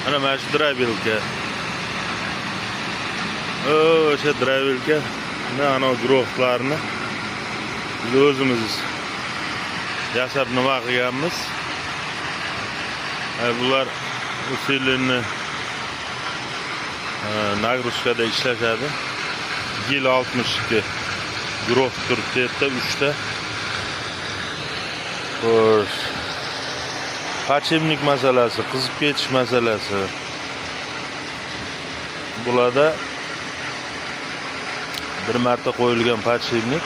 mana shu drabilka. O'sha drabilka. Ana guruhlarni biz o'zimiz yasab nima qilganmiz. Bular usulini nagruzkada ishlashadi. Yil 62 guruh turibdi, 3 ta. Xo'sh. Qachimlik masalasi, qizib ketish masalasi. Bularda bir marta qo'yilgan podshipnik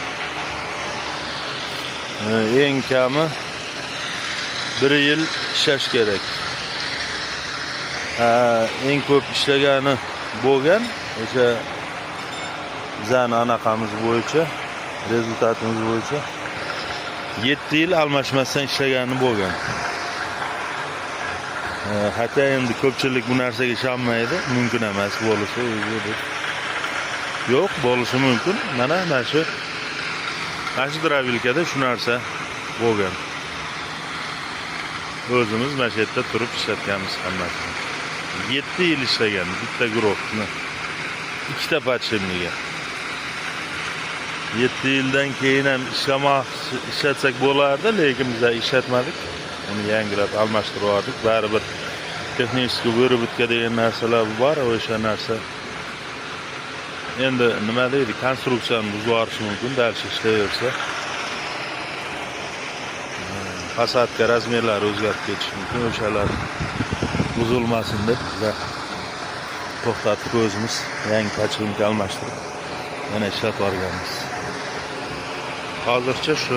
eng kami 1 yil ishlash kerak. Eng ko'p ishlagani bo'lgan o'sha bizning anaqamiz bo'yicha, rezultatimiz bo'yicha 7 yil almashmasdan ishlagani bo'lgan. Hatta endi ko'pchilik bu narsaga ishonmaydi, mumkin emas bo'lishi o'zi. Yo'q, bo'lishi mumkin. Mana shu drabilkada shu narsa bo'lgan. O'zimiz mana shu yerda turib ishlatganmiz hammasini. 7 yil ishlagan bitta guruhni. 2 ta podshipniga. 7 yildan keyin ham ishlatsak bo'lardi, lekin biz ishlatmadik. Uni yangilab almashtirib oldik. Baribir texnik vyrabotka degan narsalar bor, o'sha narsa endi nima deydi, konstruksiyani buzib yuborishi mumkin, dalcha ishlayversa. Fasadga razmerlari o'zgarib ketishi mumkin, o'shalar buzilmasin deb biz to'xtatib o'zimiz yangi podshipnik almashtirib yana ishlatib olganmiz. Hozircha shu.